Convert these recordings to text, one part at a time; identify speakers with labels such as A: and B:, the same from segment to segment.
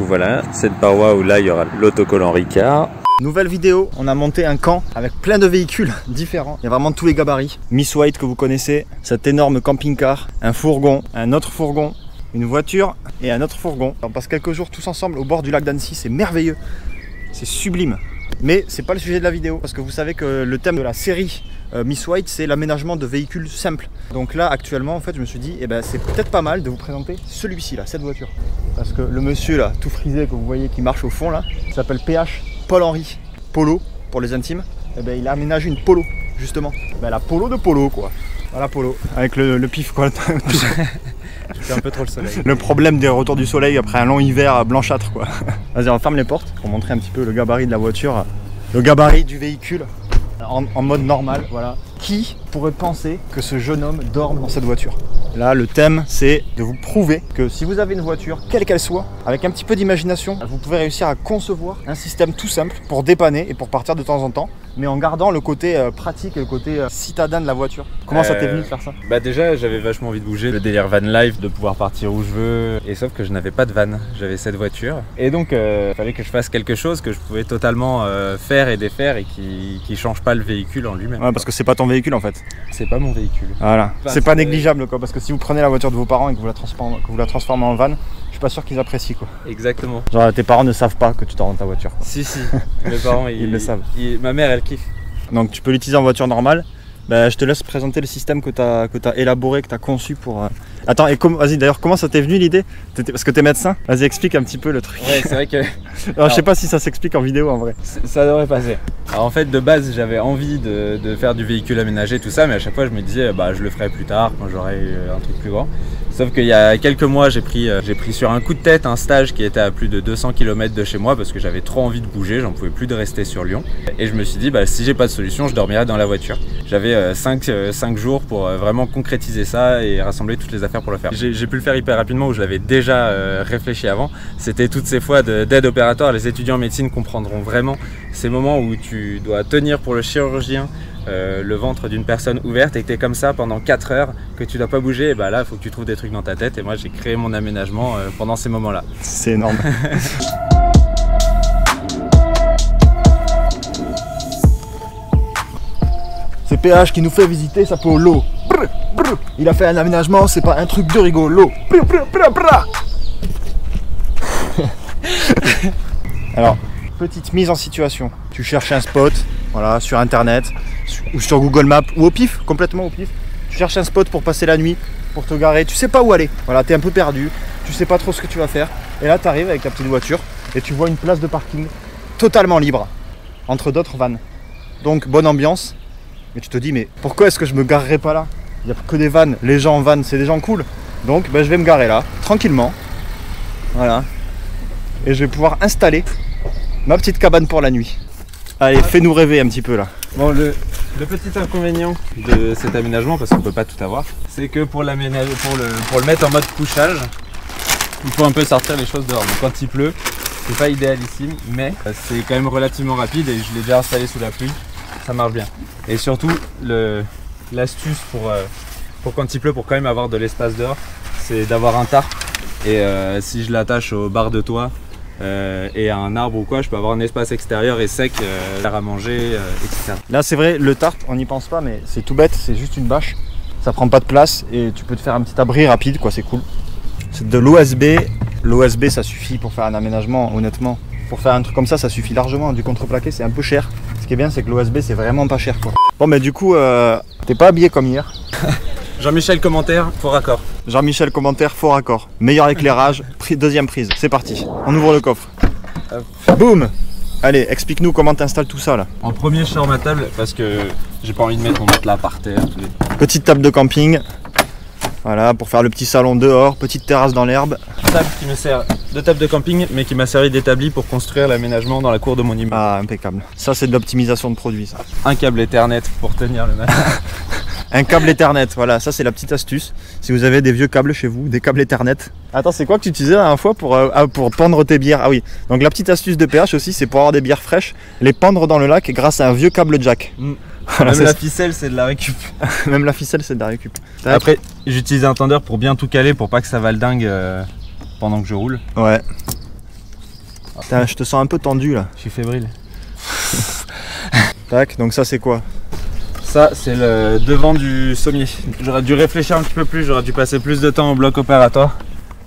A: Voilà, cette paroi où là il y aura l'autocollant Ricard.
B: Nouvelle vidéo, on a monté un camp avec plein de véhicules différents. Il y a vraiment tous les gabarits. Miss White que vous connaissez, cet énorme camping-car, un fourgon, un autre fourgon, une voiture et un autre fourgon. On passe quelques jours tous ensemble au bord du lac d'Annecy, c'est merveilleux, c'est sublime. Mais c'est pas le sujet de la vidéo parce que vous savez que le thème de la série Miss White, c'est l'aménagement de véhicules simples. Donc là, actuellement, en fait, je me suis dit, eh ben, c'est peut-être pas mal de vous présenter celui-ci là, cette voiture. Parce que le monsieur là, tout frisé que vous voyez qui marche au fond là, il s'appelle PH Paul-Henri Polo pour les intimes. Eh ben, il a aménagé une Polo justement. Ben, la Polo de Polo quoi. Voilà Polo avec le pif quoi.
C: C'est un peu trop le soleil.
B: Le problème des retours du soleil après un long hiver blanchâtre quoi. Vas-y, on ferme les portes pour montrer un petit peu le gabarit de la voiture, le gabarit du véhicule en mode normal, voilà. Qui pourrait penser que ce jeune homme dorme dans cette voiture? Là, le thème, c'est de vous prouver que si vous avez une voiture, quelle qu'elle soit, avec un petit peu d'imagination, vous pouvez réussir à concevoir un système tout simple pour dépanner et pour partir de temps en temps, mais en gardant le côté pratique et le côté citadin de la voiture. Comment ça t'est venu de faire ça?
A: Bah déjà, j'avais vachement envie de bouger, le délire van life, de pouvoir partir où je veux, et sauf que je n'avais pas de van, j'avais cette voiture. Et donc, il fallait que je fasse quelque chose que je pouvais totalement faire et défaire et qui change pas le véhicule en lui-même.
B: Ouais, parce que c'est pas ton véhicule en fait.
A: C'est pas mon véhicule.
B: Voilà, c'est pas négligeable quoi, parce que si vous prenez la voiture de vos parents et que vous la transformez en van, je suis pas sûr qu'ils apprécient quoi.
A: Exactement.
B: Genre tes parents ne savent pas que tu dors dans ta voiture quoi.
A: Si, mes parents ils
B: le savent.
A: Ma mère elle kiffe.
B: Donc tu peux l'utiliser en voiture normale. Bah, je te laisse présenter le système que tu as élaboré, que tu as conçu pour... Attends, et vas-y d'ailleurs, comment ça t'est venu l'idée? Parce que tu es médecin. Vas-y, explique un petit peu le truc.
A: Ouais, c'est vrai que...
B: Alors, je sais pas si ça s'explique en vidéo en vrai.
A: Ça devrait passer. Alors en fait, de base, j'avais envie de faire du véhicule aménagé, tout ça, mais à chaque fois, je me disais, bah, je le ferai plus tard, quand j'aurai un truc plus grand. Sauf qu'il y a quelques mois, j'ai pris sur un coup de tête un stage qui était à plus de 200 km de chez moi parce que j'avais trop envie de bouger, j'en pouvais plus de rester sur Lyon. Et je me suis dit, bah, si j'ai pas de solution, je dormirai dans la voiture. J'avais 5 jours pour vraiment concrétiser ça et rassembler toutes les affaires pour le faire. J'ai pu le faire hyper rapidement où je l'avais déjà réfléchi avant. C'était toutes ces fois d'aide opératoire. Les étudiants en médecine comprendront vraiment ces moments où tu dois tenir pour le chirurgien le ventre d'une personne ouverte et que tu es comme ça pendant 4 heures, que tu dois pas bouger. Et bah là, il faut que tu trouves des trucs dans ta tête. Et moi, j'ai créé mon aménagement pendant ces moments-là.
B: C'est énorme. C'est PH qui nous fait visiter sa Polo. Il a fait un aménagement, c'est pas un truc de rigolo. Alors, petite mise en situation. Tu cherches un spot, voilà, sur internet, ou sur Google Maps, ou au pif, complètement au pif. Tu cherches un spot pour passer la nuit, pour te garer, tu sais pas où aller. Voilà, t'es un peu perdu, tu sais pas trop ce que tu vas faire. Et là, tu arrives avec ta petite voiture et tu vois une place de parking totalement libre, entre d'autres vannes. Donc, bonne ambiance. Mais tu te dis, mais pourquoi est-ce que je me garerais pas là? Il n'y a que des vannes, les gens en van, c'est des gens cool. Donc ben, je vais me garer là, tranquillement. Voilà. Et je vais pouvoir installer ma petite cabane pour la nuit. Allez, fais-nous rêver un petit peu là.
A: Bon, le petit inconvénient de cet aménagement, parce qu'on peut pas tout avoir, c'est que pour l'aménager, pour le mettre en mode couchage, il faut un peu sortir les choses dehors. Donc quand il pleut, c'est pas idéalissime, mais c'est quand même relativement rapide et je l'ai déjà installé sous la pluie. Ça marche bien. Et surtout, l'astuce pour quand il pleut, pour quand même avoir de l'espace dehors, c'est d'avoir un tarp. Et si je l'attache aux barres de toit et à un arbre ou quoi, je peux avoir un espace extérieur et sec, à manger, etc.
B: Là c'est vrai, le tarp, on n'y pense pas, mais c'est tout bête, c'est juste une bâche. Ça prend pas de place et tu peux te faire un petit abri rapide, quoi, c'est cool. C'est de l'OSB. L'OSB, ça suffit pour faire un aménagement, honnêtement. Pour faire un truc comme ça suffit largement. Du contreplaqué, c'est un peu cher. Ce qui est bien, c'est que l'OSB, c'est vraiment pas cher, quoi. Bon, mais du coup, t'es pas habillé comme hier.
A: Jean-Michel commentaire, faux raccord.
B: Jean-Michel commentaire, faux raccord. Meilleur éclairage, deuxième prise. C'est parti. On ouvre le coffre. Boum. Allez, explique-nous comment t'installes tout ça là.
A: En premier, je sors ma table parce que j'ai pas envie de mettre mon matelas par terre.
B: Petite table de camping. Voilà, pour faire le petit salon dehors, petite terrasse dans l'herbe.
A: Table qui me sert de table de camping, mais qui m'a servi d'établi pour construire l'aménagement dans la cour de mon immeuble.
B: Ah, impeccable. Ça, c'est de l'optimisation de produits, ça.
A: Un câble Ethernet pour tenir le matelas.
B: Un câble Ethernet, voilà, ça c'est la petite astuce. Si vous avez des vieux câbles chez vous, des câbles Ethernet. Attends, c'est quoi que tu utilisais la dernière fois pour pendre tes bières? Ah oui, donc la petite astuce de PH aussi, c'est pour avoir des bières fraîches, les pendre dans le lac grâce à un vieux câble jack.
A: Voilà, même la ficelle, c'est de la récup.
B: Même la ficelle, c'est de la récup.
A: Après, j'utilise un tendeur pour bien tout caler, pour pas que ça vale dingue pendant que je roule.
B: Ouais. Putain, je te sens un peu tendu là.
A: Je suis fébrile.
B: Tac, donc ça c'est quoi?
A: Ça, c'est le devant du sommier. J'aurais dû réfléchir un petit peu plus, j'aurais dû passer plus de temps au bloc opératoire.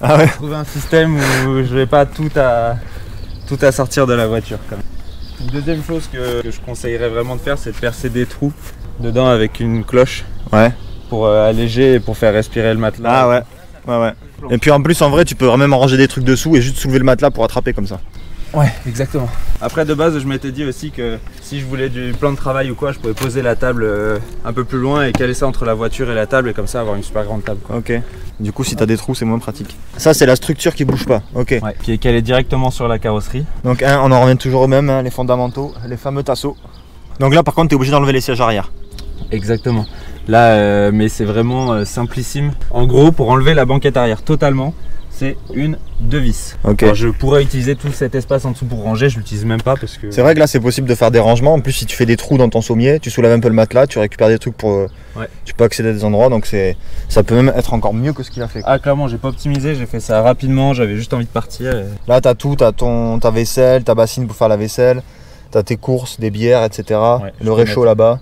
B: Ah ouais?
A: Trouver un système où je vais pas tout à sortir de la voiture quand même. Une deuxième chose que je conseillerais vraiment de faire, c'est de percer des trous dedans avec une cloche
B: Ouais.
A: pour alléger et pour faire respirer le matelas.
B: Ah ouais. Ouais, ouais. Et puis en plus, en vrai, tu peux même ranger des trucs dessous et juste soulever le matelas pour attraper comme ça.
A: Ouais, exactement. Après, de base, je m'étais dit aussi que si je voulais du plan de travail ou quoi, je pouvais poser la table un peu plus loin et caler ça entre la voiture et la table et comme ça avoir une super grande table, quoi.
B: Ok. Du coup, si t'as des trous, c'est moins pratique. Ça, c'est la structure qui bouge pas. Ok.
A: Ouais, qui est calée directement sur la carrosserie.
B: Donc, on en revient toujours au même, hein, les fondamentaux, les fameux tasseaux. Donc là, par contre, t'es obligé d'enlever les sièges arrière.
A: Exactement. Là, mais c'est vraiment simplissime. En gros, pour enlever la banquette arrière totalement, c'est une 2 vis.
B: Ok.
A: Alors, je pourrais utiliser tout cet espace en dessous pour ranger, je l'utilise même pas parce que...
B: C'est vrai que là, c'est possible de faire des rangements. En plus, si tu fais des trous dans ton sommier, tu soulèves un peu le matelas, tu récupères des trucs pour.
A: Ouais.
B: Tu peux accéder à des endroits, donc ça peut même être encore mieux que ce qu'il a fait, quoi.
A: Ah, clairement, j'ai pas optimisé, j'ai fait ça rapidement, j'avais juste envie de partir.
B: Là, t'as tout, t'as ta vaisselle, ta bassine pour faire la vaisselle, t'as tes courses, des bières, etc.
A: Ouais,
B: le réchaud là-bas.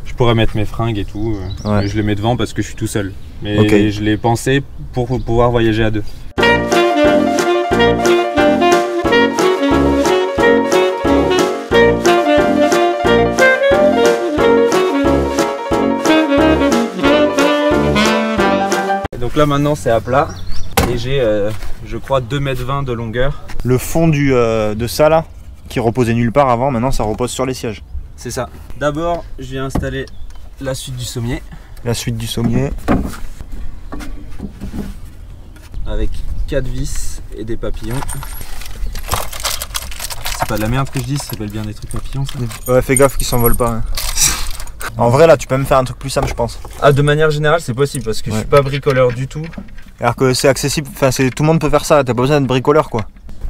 A: Je pourrais mettre mes fringues et tout,
B: Ouais.
A: mais je les mets devant parce que je suis tout seul. Mais
B: Ok.
A: je l'ai pensé pour pouvoir voyager à deux. Donc là maintenant c'est à plat et j'ai je crois 2,20 m de longueur.
B: Le fond de ça là, qui reposait nulle part avant, maintenant ça repose sur les sièges.
A: C'est ça. D'abord je viens installer la suite du sommier
B: La suite du sommier.
A: avec 4 vis et des papillons. C'est pas de la merde que je dis, ça s'appelle bien des trucs papillons ça.
B: Ouais, fais gaffe qu'ils s'envolent pas, hein. En vrai là, tu peux même faire un truc plus simple, je pense.
A: Ah, de manière générale c'est possible parce que je suis pas bricoleur du tout.
B: Alors que c'est accessible, enfin tout le monde peut faire ça, t'as pas besoin d'être bricoleur, quoi.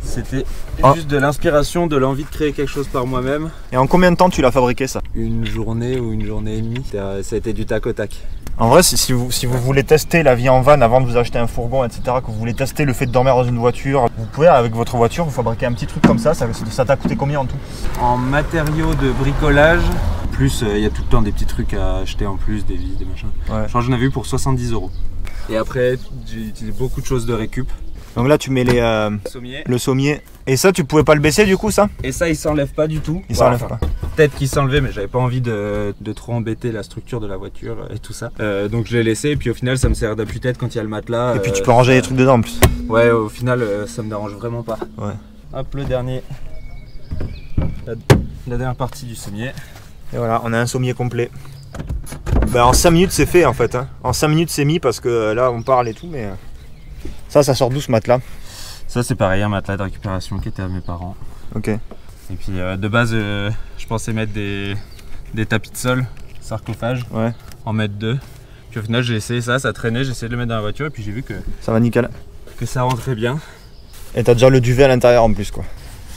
A: C'était
B: Ah.
A: juste de l'inspiration, de l'envie de créer quelque chose par moi-même.
B: Et en combien de temps tu l'as fabriqué, ça?
A: Une journée ou une journée et demie, ça a été du tac au tac.
B: En vrai, si vous voulez tester la vie en van avant de vous acheter un fourgon, etc., que vous voulez tester le fait de dormir dans une voiture, vous pouvez, avec votre voiture, vous fabriquer un petit truc comme ça. Ça t'a coûté combien en tout?
A: En matériaux de bricolage, plus il y a tout le temps des petits trucs à acheter en plus, des vis, des machins.
B: Ouais.
A: Je crois que j'en avais eu pour 70 €. Et après, j'ai utilisé beaucoup de choses de récup.
B: Donc là, tu mets
A: Sommier.
B: le sommier. Et ça, tu pouvais pas le baisser du coup, ça?
A: Et ça, il s'enlève pas du tout.
B: Il s'enlève pas.
A: Peut-être qu'il s'enlevait, mais j'avais pas envie de trop embêter la structure de la voiture et tout ça. Donc je l'ai laissé, et puis au final, ça me sert d'appui-tête quand il y a le matelas.
B: Et puis tu peux ranger les trucs dedans en plus.
A: Ouais, au final, ça me dérange vraiment pas.
B: Ouais.
A: Hop, le dernier. La dernière partie du sommier.
B: Et voilà, on a un sommier complet. Bah, en 5 minutes, c'est fait en fait, hein. En 5 minutes, c'est mis parce que là, on parle et tout, mais. Ça sort d'où ce matelas?
A: Ça, c'est pareil, un matelas de récupération qui était à mes parents.
B: Ok.
A: Et puis de base, je pensais mettre des tapis de sol, sarcophage,
B: Ouais.
A: en mettre 2. Puis au final, j'ai essayé ça traînait, j'ai essayé de le mettre dans la voiture et puis j'ai vu que
B: Ça va nickel.
A: ça rentrait bien.
B: Et t'as déjà le duvet à l'intérieur en plus, quoi.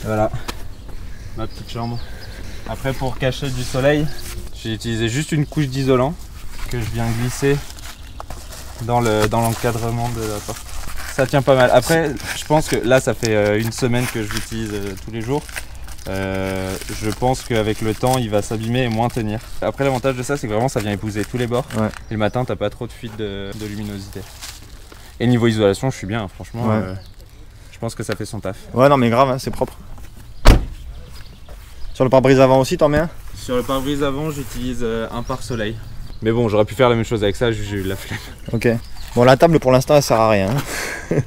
A: Voilà, ma petite chambre. Après, pour cacher du soleil, j'ai utilisé juste une couche d'isolant que je viens glisser dans l'encadrement de la porte. Ça tient pas mal. Après, je pense que là, ça fait une semaine que je l'utilise tous les jours. Je pense qu'avec le temps, il va s'abîmer et moins tenir. Après, l'avantage de ça, c'est que vraiment, ça vient épouser tous les bords.
B: Ouais.
A: Et le matin, t'as pas trop de fuite de luminosité. Et niveau isolation, je suis bien, franchement.
B: Ouais.
A: Je pense que ça fait son taf.
B: Ouais, non, mais grave, hein, c'est propre. Sur le pare-brise avant aussi, t'en mets un?
A: Sur le pare-brise avant, j'utilise un pare-soleil. Mais bon, j'aurais pu faire la même chose avec ça, j'ai eu la flemme.
B: Ok. Bon, la table pour l'instant elle sert à rien, hein.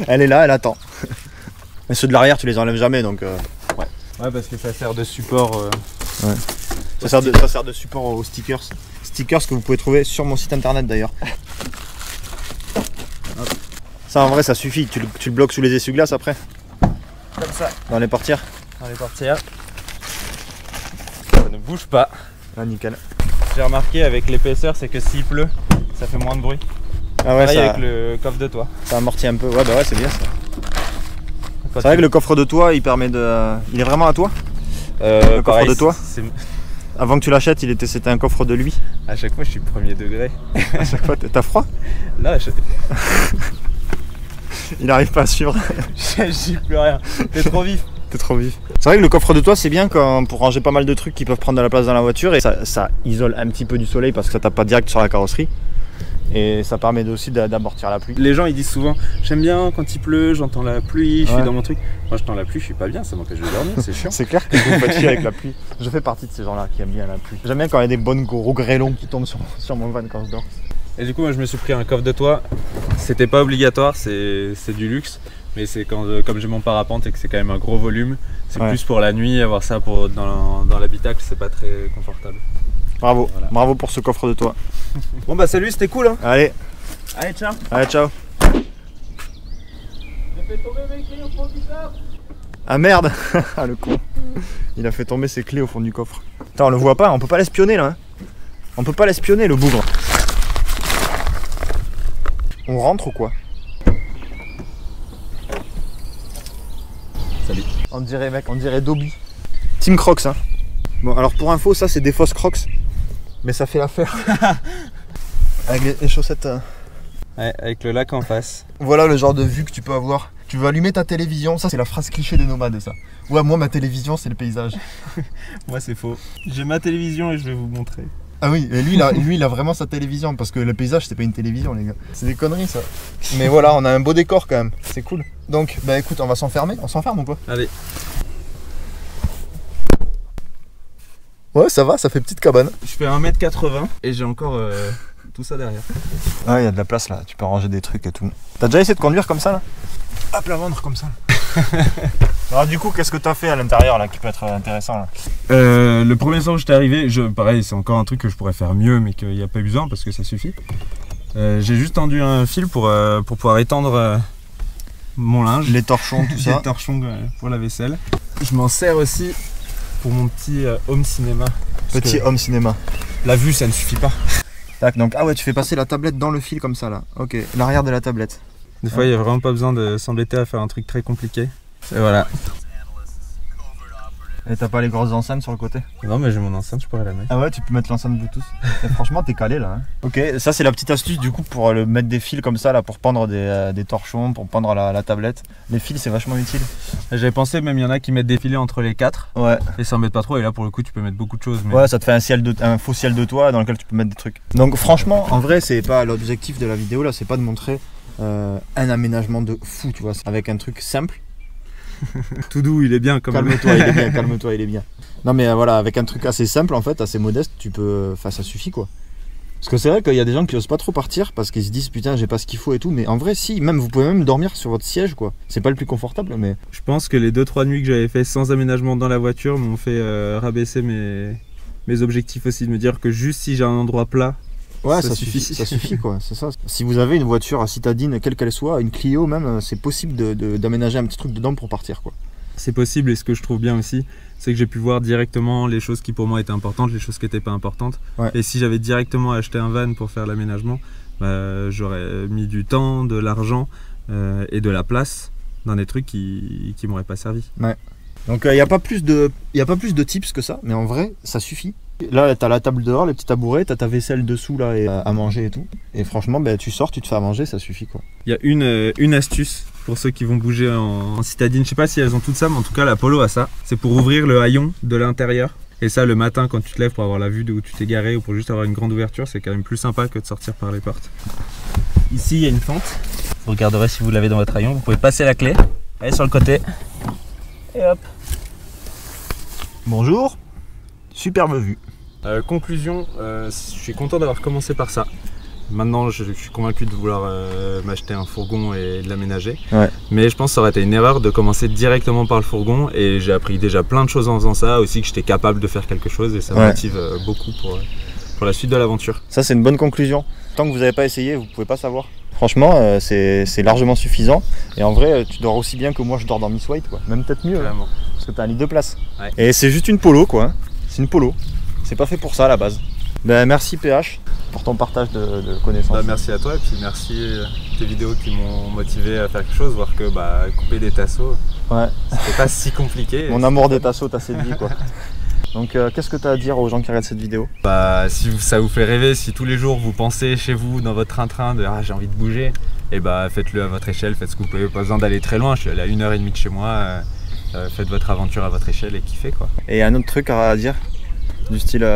B: Elle est là, elle attend. Mais ceux de l'arrière, tu les enlèves jamais, donc.
A: Ouais, parce que ça sert de support.
B: Ouais. Ça sert de support aux stickers. Stickers que vous pouvez trouver sur mon site internet d'ailleurs. Ça en vrai ça suffit, tu le bloques sous les essuie-glaces après?
A: Comme ça,
B: Dans les portières?
A: dans les portières. Ça ne bouge pas.
B: Ah nickel.
A: J'ai remarqué avec l'épaisseur, c'est que s'il pleut, ça fait moins de bruit.
B: Ah ouais,
A: Pareil
B: ça,
A: avec le coffre de toit.
B: ça amortit un peu. Ouais bah ouais, c'est bien ça.
A: Quand
B: C'est vrai que le coffre de toit il permet de. Il est vraiment à toi?
A: le
B: coffre de toit
A: c'est...
B: Avant que tu l'achètes, c'était un coffre de lui.
A: À chaque fois, je suis premier degré.
B: À chaque fois, t'as froid?
A: Là,
B: Il arrive pas à suivre.
A: j'y plus rien. T'es trop vif.
B: T'es trop vif. C'est vrai que le coffre de toit c'est bien pour ranger pas mal de trucs qui peuvent prendre de la place dans la voiture et ça isole un petit peu du soleil parce que ça tape pas direct sur la carrosserie. Et ça permet aussi d'amortir la pluie.
A: Les gens ils disent souvent j'aime bien quand il pleut, j'entends la pluie, je suis dans mon truc. Moi j'entends la pluie, je suis pas bien, ça m'empêche de dormir, c'est chiant.
B: C'est clair que je me fais chier avec la pluie. Je fais partie de ces gens là qui aiment bien la pluie. J'aime bien quand il y a des bonnes gros grêlons qui tombent sur mon van quand je dors.
A: Et du coup moi je me suis pris un coffre de toit. C'était pas obligatoire, c'est du luxe. Mais c'est comme j'ai mon parapente et que c'est quand même un gros volume, c'est plus pour la nuit, avoir ça dans l'habitacle, c'est pas très confortable.
B: Bravo, voilà. Bravo pour ce coffre de toit.
A: Bon bah salut, c'était cool hein.
B: Allez,
A: ciao.
B: Allez, ciao.
A: J'ai fait tomber mes clés au fond du coffre.
B: Ah merde. Ah le con. Il a fait tomber ses clés au fond du coffre. Attends, on le voit pas, on peut pas l'espionner là. Hein. On peut pas l'espionner le bougre. On rentre ou quoi?
A: Salut.
B: On dirait Dobby. Team Crocs hein. Bon alors pour info ça c'est des fausses Crocs. Mais ça fait l'affaire. Avec les chaussettes.
A: Ouais, avec le lac en face.
B: Voilà le genre de vue que tu peux avoir. Tu veux allumer ta télévision, ça c'est la phrase cliché des nomades ça. Ouais moi ma télévision c'est le paysage.
A: Moi c'est faux. J'ai ma télévision et je vais vous montrer.
B: Ah oui, et lui il a vraiment sa télévision parce que le paysage c'est pas une télévision les gars. C'est des conneries ça. Mais voilà, on a un beau décor quand même, c'est cool. Donc bah écoute, on va s'enfermer, on s'enferme ou quoi?
A: Allez.
B: Ouais ça va, ça fait petite cabane.
A: Je fais 1m80 et j'ai encore tout ça derrière.
B: Ah il y a de la place là, tu peux ranger des trucs et tout. T'as déjà essayé de conduire comme ça là?
A: À plat ventre comme ça.
B: Alors du coup qu'est-ce que t'as fait à l'intérieur là qui peut être intéressant là?
A: Le premier soir où j'étais arrivé, pareil c'est encore un truc que je pourrais faire mieux mais qu'il n'y a pas besoin parce que ça suffit. J'ai juste tendu un fil pour pouvoir étendre mon linge.
B: Les torchons, tout ça.
A: Les torchons pour la vaisselle. Je m'en sers aussi pour mon petit home cinéma.
B: Petit home cinéma.
A: La vue ça ne suffit pas.
B: Tac, donc ah ouais tu fais passer la tablette dans le fil comme ça là. Ok, l'arrière de la tablette.
A: Des fois il n'y a vraiment pas besoin de s'embêter à faire un truc très compliqué. Et voilà.
B: Et t'as pas les grosses enceintes sur le côté?
A: Non mais j'ai mon enceinte, je pourrais la mettre.
B: Ah ouais, tu peux mettre l'enceinte Bluetooth. Et franchement t'es calé là hein. Ok, ça c'est la petite astuce du coup pour mettre des fils comme ça là pour pendre des torchons, pour pendre la tablette. Les fils c'est vachement utile.
A: J'avais pensé même il y en a qui mettent des filets entre les quatre.
B: Ouais.
A: Et ça embête pas trop et là pour le coup tu peux mettre beaucoup de choses. Mais...
B: Ouais ça te fait un faux ciel de toit dans lequel tu peux mettre des trucs. Donc franchement en vrai c'est pas l'objectif de la vidéo là, c'est pas de montrer un aménagement de fou tu vois, avec un truc simple.
A: Tout doux, il est bien quand même.
B: Calme-toi, il est bien, calme-toi, il est bien. Non mais voilà, avec un truc assez simple en fait, assez modeste, tu peux. Enfin ça suffit quoi. Parce que c'est vrai qu'il y a des gens qui osent pas trop partir parce qu'ils se disent putain j'ai pas ce qu'il faut et tout, mais en vrai si, même vous pouvez même dormir sur votre siège quoi. C'est pas le plus confortable mais.
A: Je pense que les 2-3 nuits que j'avais fait sans aménagement dans la voiture m'ont fait rabaisser mes objectifs aussi, de me dire que juste si j'ai un endroit plat.
B: Ouais, ça suffit quoi, c'est ça. Si vous avez une voiture citadine, quelle qu'elle soit, une Clio même, c'est possible d'aménager un petit truc dedans pour partir quoi.
A: C'est possible et ce que je trouve bien aussi, c'est que j'ai pu voir directement les choses qui pour moi étaient importantes, les choses qui n'étaient pas importantes. Ouais. Et si j'avais directement acheté un van pour faire l'aménagement, bah, j'aurais mis du temps, de l'argent et de la place dans des trucs qui m'auraient pas servi.
B: Ouais. Donc il n'y a pas plus de tips que ça, mais en vrai ça suffit. Là t'as la table dehors, les petits tabourets, t'as ta vaisselle dessous là et à manger et tout. Et franchement bah, tu sors, tu te fais à manger, ça suffit quoi.
A: Il y a une astuce pour ceux qui vont bouger en citadine, je sais pas si elles ont toutes ça, mais en tout cas la Polo a ça. C'est pour ouvrir le haillon de l'intérieur. Et ça le matin quand tu te lèves pour avoir la vue de où tu t'es garé ou pour juste avoir une grande ouverture, c'est quand même plus sympa que de sortir par les portes. Ici il y a une fente, vous regarderez si vous l'avez dans votre haillon, vous pouvez passer la clé, allez sur le côté et hop.
B: Bonjour, superbe vue.
A: Conclusion, je suis content d'avoir commencé par ça. Maintenant je suis convaincu de vouloir m'acheter un fourgon et de l'aménager. Ouais. Mais je pense que ça aurait été une erreur de commencer directement par le fourgon et j'ai appris déjà plein de choses en faisant ça, aussi que j'étais capable de faire quelque chose et ça me motive beaucoup pour la suite de l'aventure.
B: Ça c'est une bonne conclusion. Tant que vous n'avez pas essayé, vous ne pouvez pas savoir. Franchement c'est largement suffisant et en vrai tu dors aussi bien que moi je dors dans Miss White quoi, même peut-être mieux hein, parce que tu as un lit de place. Ouais. Et c'est juste une Polo quoi, hein. C'est une Polo, c'est pas fait pour ça à la base. Ben, merci PH pour ton partage de connaissances.
A: Bah, merci à toi et puis merci tes vidéos qui m'ont motivé à faire quelque chose, voir que couper des tasseaux, c'était pas si compliqué.
B: Mon amour des tasseaux t'a séduit quoi. Donc qu'est-ce que tu as à dire aux gens qui regardent cette vidéo?
A: Bah si ça vous fait rêver, si tous les jours vous pensez chez vous dans votre train-train de j'ai envie de bouger, et bah faites-le à votre échelle, faites ce que vous pouvez, pas besoin d'aller très loin, je suis allé à 1h30 de chez moi. faites votre aventure à votre échelle et kiffez quoi.
B: Et un autre truc à dire, du style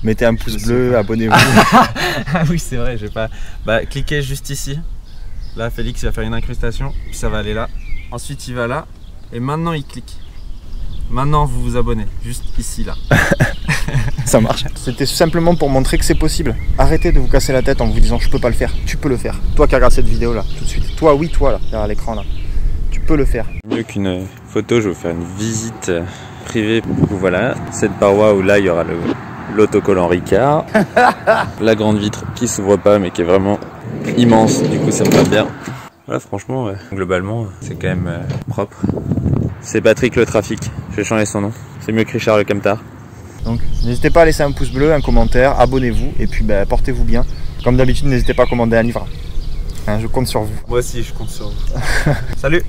B: mettez un pouce bleu, abonnez-vous.
A: Ah oui c'est vrai, j'ai pas. Bah cliquez juste ici. Là Félix il va faire une incrustation, puis ça va aller là. Ensuite il va là, et maintenant il clique. Maintenant vous vous abonnez, juste ici là.
B: Ça marche. C'était simplement pour montrer que c'est possible. Arrêtez de vous casser la tête en vous disant je peux pas le faire. Tu peux le faire. Toi qui regardes cette vidéo là, tout de suite. Toi, oui, toi là, derrière l'écran là. Tu peux le faire.
A: Mieux qu'une photo, je vais vous faire une visite privée. Du coup voilà, cette paroi où là il y aura l'autocollant Ricard. La grande vitre qui s'ouvre pas mais qui est vraiment immense, du coup ça me va bien. Voilà franchement, globalement c'est quand même propre. C'est Patrick le trafic, je vais changer son nom. C'est mieux que Richard le camtar.
B: Donc n'hésitez pas à laisser un pouce bleu, un commentaire, abonnez-vous et puis portez-vous bien. Comme d'habitude, n'hésitez pas à commander un livre. Hein, je compte sur vous.
A: Moi aussi je compte sur vous. Salut.